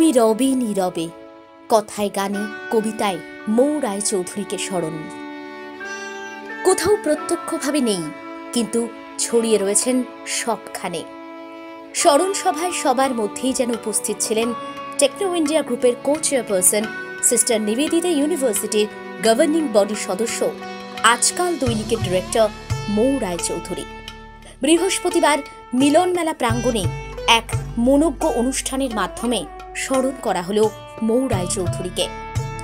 তুমি রবে নীরবে, কথায় গানে কবিতায় মৌ রায়চৌধুরীকে স্মরণ। কোথাও প্রত্যক্ষভাবে নেই, কিন্তু ছড়িয়ে রয়েছেন সবখানে। স্মরণ সভায় সবার মধ্যেই যেন উপস্থিত ছিলেন টেকনো ইন্ডিয়া গ্রুপের কো চেয়ারপারসন সিস্টার নিবেদিতা, ইউনিভার্সিটির গভর্নিং বডি সদস্য, আজকাল দৈনিকের ডিরেক্টর মৌ রায়চৌধুরী। বৃহস্পতিবার মিলন মেলা প্রাঙ্গণে এক মনোজ্ঞ অনুষ্ঠানের মাধ্যমে স্মরণ করা হল মৌ রায়চৌধুরীকে।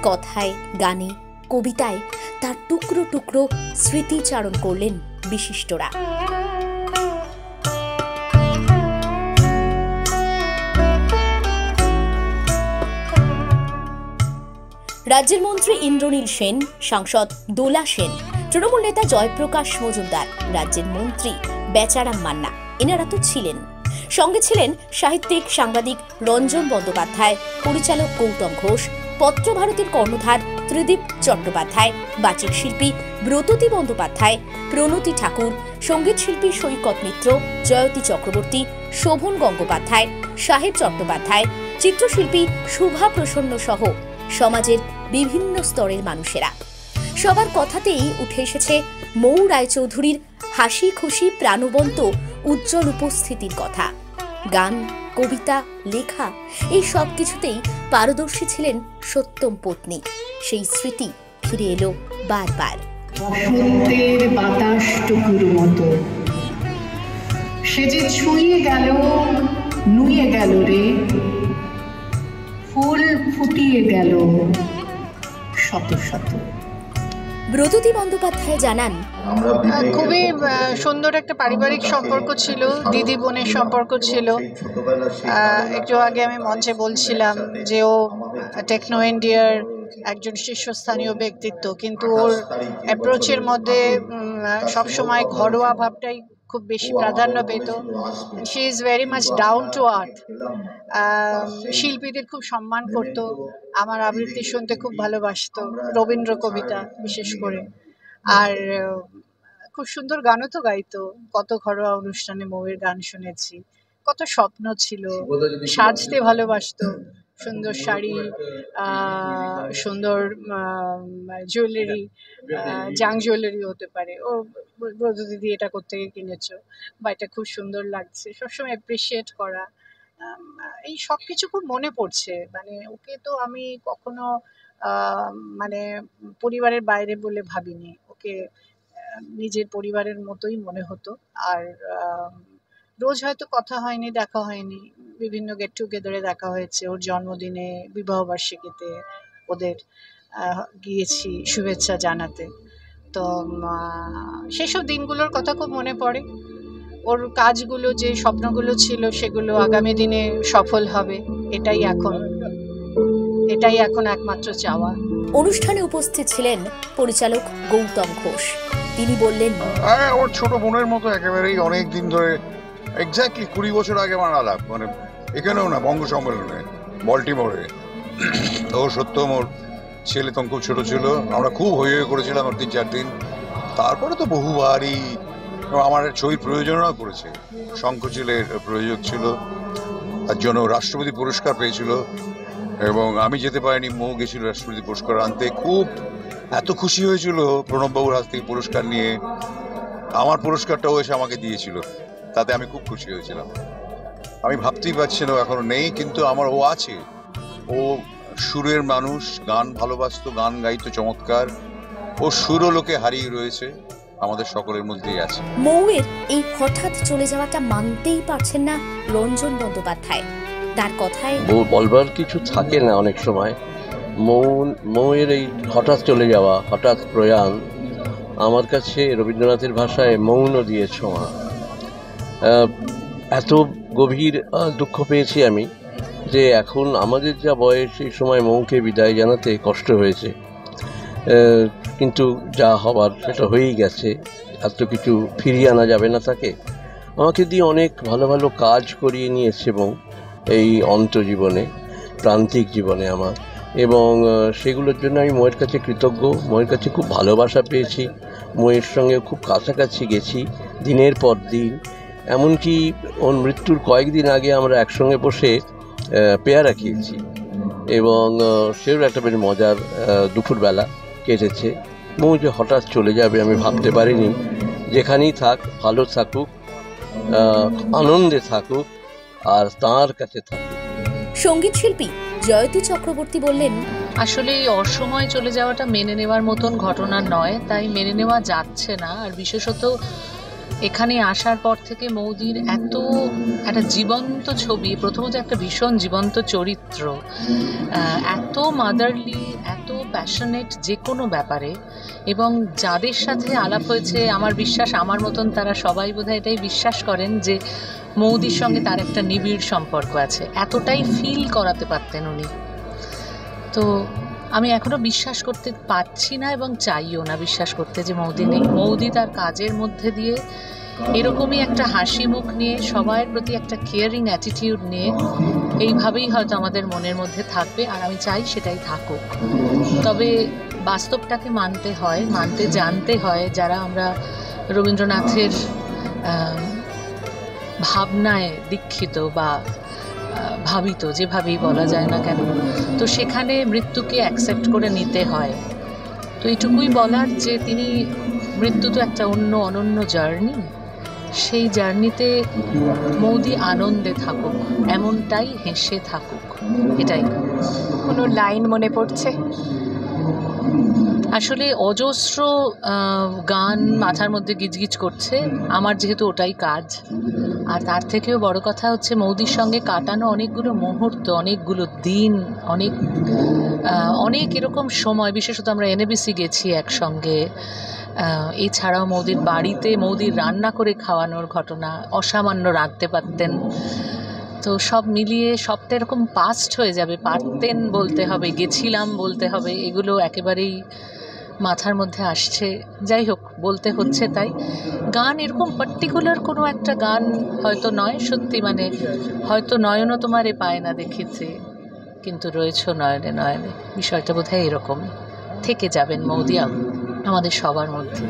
কথায় গানে কবিতায় তার টুকরো টুকরো স্মৃতিচারণ করলেন বিশিষ্টরা। রাজ্যের মন্ত্রী ইন্দ্রনীল সেন, সাংসদ দোলা সেন, তৃণমূল নেতা জয়প্রকাশ মজুমদার, রাজ্যের মন্ত্রী বেচারাম মান্না, এনারা তো ছিলেন। সঙ্গে ছিলেন সাহিত্যিক সাংবাদিক রঞ্জন বন্দ্যোপাধ্যায়, পরিচালক গৌতম ঘোষ, পত্রভারতীর কর্ণধার ত্রিদীপ চট্টোপাধ্যায়, বাচিক শিল্পী ব্রততী বন্দ্যোপাধ্যায়, প্রণতি ঠাকুর, সঙ্গীত শিল্পী সৈকত মিত্র, জয়তী চক্রবর্তী, শোভন গঙ্গোপাধ্যায়, সাহেব চট্টোপাধ্যায়, চিত্রশিল্পী শুভা প্রসন্ন সহ সমাজের বিভিন্ন স্তরের মানুষেরা। সবার কথাতেই উঠে এসেছে মৌ রায়চৌধুরীর হাসি খুশি প্রাণবন্ত উজ্জ্বল উপস্থিতির কথা। গান, কবিতা, লেখা এই সব কিছুতেই পারদর্শী ছিলেন সত্যম পত্নী। সেই স্মৃতি ফিরে এলো বারবার। বসন্তের বাতাসটুকুর মতো সে যে ছুঁয়ে গেল, নুয়ে গেল রে, ফুল ফুটিয়ে গেল শত শত। ব্রততী বন্দ্যোপাধ্যায় জানান, খুবই সুন্দর একটা পারিবারিক সম্পর্ক ছিল, দিদি বোনের সম্পর্ক ছিল। একটু আগে আমি মঞ্চে বলছিলাম যে ও টেকনো ইন্ডিয়ার একজন শীর্ষস্থানীয় ব্যক্তিত্ব, কিন্তু ওর অ্যাপ্রোচের মধ্যে সবসময় ঘরোয়া ভাবটাই খুব বেশি প্রাধান্য পেত। She is very much down to earth. শিল্পীদের খুব সম্মান করত, আমার আবৃত্তি শুনতে খুব ভালোবাসতো, রবীন্দ্র কবিতা বিশেষ করে। আর খুব সুন্দর গানও তো গাইতো। কত ঘরোয়া অনুষ্ঠানে মৌয়ের গান শুনেছি। কত স্বপ্ন ছিল, সাজতে ভালোবাসতো, সুন্দর শাড়ি, সুন্দর জুয়েলারি, জাং জুয়েলারি হতে পারে। ও ব্রত দিদি এটা করতে গিয়ে কিনেছো বা এটা খুব সুন্দর লাগছে, সবসময় অ্যাপ্রিসিয়েট করা, এই সব কিছু খুব মনে পড়ছে। মানে ওকে তো আমি কখনো মানে পরিবারের বাইরে বলে ভাবিনি, ওকে নিজের পরিবারের মতোই মনে হতো। আর রোজ হয়তো কথা হয়নি, দেখা হয়নি, বিভিন্ন গেট টুগেদারে দেখা হয়েছে। ওর জন্মদিনে, বিবাহবার্ষিকীতে ওদের গিয়েছি শুভেচ্ছা জানাতে। তো সেসব দিনগুলোর কথা খুব মনে পড়ে। ওর কাজগুলো, যে স্বপ্নগুলো ছিল, সেগুলো আগামী দিনে সফল হবে, এটাই এখন একমাত্র চাওয়া। অনুষ্ঠানে উপস্থিত ছিলেন পরিচালক গৌতম ঘোষ। তিনি বললেন, ওর ছোট বোনের মতো একেবারেই অনেক দিন ধরে, এক্স্যাক্টলি 20 বছর আগে আমার আলাপ, মানে এখানেও না, বঙ্গ সম্মেলনে বল্টিমোরে। ও সত্যম, ওর ছেলে তখন খুব ছোট ছিল, আমরা খুব হই হই করেছিলাম 3-4 দিন। তারপরে তো বহুবারই আমার ছবির প্রয়োজনও করেছে। শঙ্খচিলের প্রয়োজক ছিল, তার জন্য রাষ্ট্রপতি পুরস্কার পেয়েছিল এবং আমি যেতে পারিনি, মৌ গেছিল রাষ্ট্রপতি পুরস্কার আনতে। খুব এত খুশি হয়েছিল প্রণববাবুর হাত থেকে পুরস্কার নিয়ে, আমার পুরস্কারটাও এসে আমাকে দিয়েছিল, তাতে আমি খুব খুশি হয়েছিলাম। আমি ভাবতেই পারছি না এখনো নেই, কিন্তু আমার ও আছে। ও সুরের মানুষ, গান ভালোবাসতো, গান গাইতো চমৎকার। ও সুরও লোকে হারিয়ে রয়েছে, আমাদের সকলের মধ্যেই আছে। মৌয়ের এই হঠাৎ চলে যাওয়াটা মানতেই পারছেন না রঞ্জন বন্দ্যোপাধ্যায়। তার কথায় বলবার কিছু থাকে না অনেক সময়। মৌয়ের এই হঠাৎ চলে যাওয়া, হঠাৎ প্রয়াণ, আমার কাছে রবীন্দ্রনাথের ভাষায় মৌন দিয়ে ছোঁয়া। এত গভীর দুঃখ পেয়েছি আমি যে এখন আমাদের যা বয়স, এই সময় মৌকে বিদায় জানাতে কষ্ট হয়েছে, কিন্তু যা হবার সেটা হয়েই গেছে। এত কিছু ফিরিয়ে আনা যাবে না তাকে। আমাকে দিয়ে অনেক ভালো ভালো কাজ করিয়ে নিয়েছে এবং এই অন্তজীবনে, প্রান্তিক জীবনে আমার, এবং সেগুলোর জন্য আমি মৌয়ের কাছে কৃতজ্ঞ। মৌয়ের কাছে খুব ভালোবাসা পেয়েছি, মৌয়ের সঙ্গে খুব কাছাকাছি গেছি দিনের পর দিন। এমনকি ওর মৃত্যুর কয়েকদিন আগে আমরা একসঙ্গে বসে পেয়ারা খেয়েছি। এবং সেও একটা বেশ মজার দুপুরবেলা কেটেছে। মৌ যে হঠাৎ চলে যাবে আমি ভাবতে পারিনি। যেখানেই থাক ভালো থাকুক, আনন্দে থাকুক আর তাঁর কাছে থাকুক। সঙ্গীত শিল্পী জয়তী চক্রবর্তী বললেন, আসলে এই অসময়ে চলে যাওয়াটা মেনে নেওয়ার মতন ঘটনা নয়, তাই মেনে নেওয়া যাচ্ছে না। আর বিশেষত এখানে আসার পর থেকে মৌদির এত একটা জীবন্ত ছবি, প্রথমত একটা ভীষণ জীবন্ত চরিত্র, এত মাদারলি, এত প্যাশনেট যে কোনো ব্যাপারে, এবং যাদের সাথে আলাপ হয়েছে আমার বিশ্বাস আমার মতন তারা সবাই বোধহয় এটাই বিশ্বাস করেন যে মৌদির সঙ্গে তার একটা নিবিড় সম্পর্ক আছে। এতটাই ফিল করাতে পারতেন উনি। তো আমি এখনও বিশ্বাস করতে পারছি না এবং চাইও না বিশ্বাস করতে যে মৌদি নেই। মৌদি তার কাজের মধ্যে দিয়ে এরকমই একটা হাসি মুখ নিয়ে, সবার প্রতি একটা কেয়ারিং অ্যাটিটিউড নিয়ে এইভাবেই হয়তো আমাদের মনের মধ্যে থাকবে, আর আমি চাই সেটাই থাকুক। তবে বাস্তবটাকে মানতে হয়, মানতে জানতে হয়। যারা আমরা রবীন্দ্রনাথের ভাবনায় দীক্ষিত বা ভাবিত, যেভাবেই বলা যায় না কেন, তো সেখানে মৃত্যুকে অ্যাকসেপ্ট করে নিতে হয়। তো এইটুকুই বলার যে তিনি, মৃত্যু তো একটা অনন্য জার্নি, সেই জার্নিতে মৌদি আনন্দে থাকুক, এমনটাই হেসে থাকুক, এটাই। কোনো লাইন মনে পড়ছে? আসলে অজস্র গান মাথার মধ্যে গিজগিজ করছে, আমার যেহেতু ওটাই কাজ। আর তার থেকেও বড় কথা হচ্ছে মৌদির সঙ্গে কাটানো অনেকগুলো মুহূর্ত, অনেকগুলো দিন, অনেক এরকম সময়। বিশেষত আমরা এনএবিসি গেছি একসঙ্গে, এছাড়াও মৌদির বাড়িতে মৌদির রান্না করে খাওয়ানোর ঘটনা, অসামান্য রাঁধতে পারতেন। তো সব মিলিয়ে সবটা এরকম পাস্ট হয়ে যাবে, পারতেন বলতে হবে, গেছিলাম বলতে হবে, এগুলো একেবারেই মাথার মধ্যে আসছে। যাই হোক, বলতে হচ্ছে তাই। গান এরকম পার্টিকুলার কোনো একটা গান হয়তো নয়, সত্যি মানে হয়তো নয়নও তোমারে পায় না দেখেছে, কিন্তু রয়েছ নয়নে নয়নে, বিষয়টা বোধহয় এরকমই। থেকে যাবেন মৌদি আমাদের সবার মধ্যে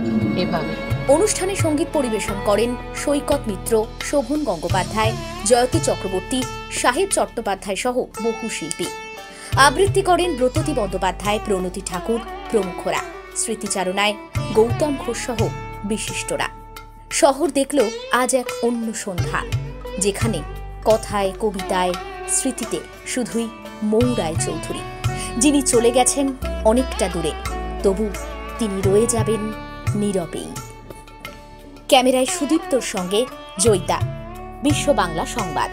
এভাবে। অনুষ্ঠানে সঙ্গীত পরিবেশন করেন সৈকত মিত্র, শোভন গঙ্গোপাধ্যায়, জয়তী চক্রবর্তী, সাহেব চট্টোপাধ্যায় সহ বহু শিল্পী। আবৃত্তি করেন ব্রততী বন্দ্যোপাধ্যায়, প্রণতি ঠাকুর প্রমুখরা। স্মৃতিচারণায় গৌতম ঘোষ সহ বিশিষ্টরা। শহর দেখল আজ এক অন্য সন্ধ্যা, যেখানে কথায়, কবিতায়, স্মৃতিতে শুধুই মৌ রায়চৌধুরী, যিনি চলে গেছেন অনেকটা দূরে, তবু তিনি রয়ে যাবেন নীরবেই। ক্যামেরায় সুদীপ্তর সঙ্গে জয়িতা, বিশ্ব বাংলা সংবাদ।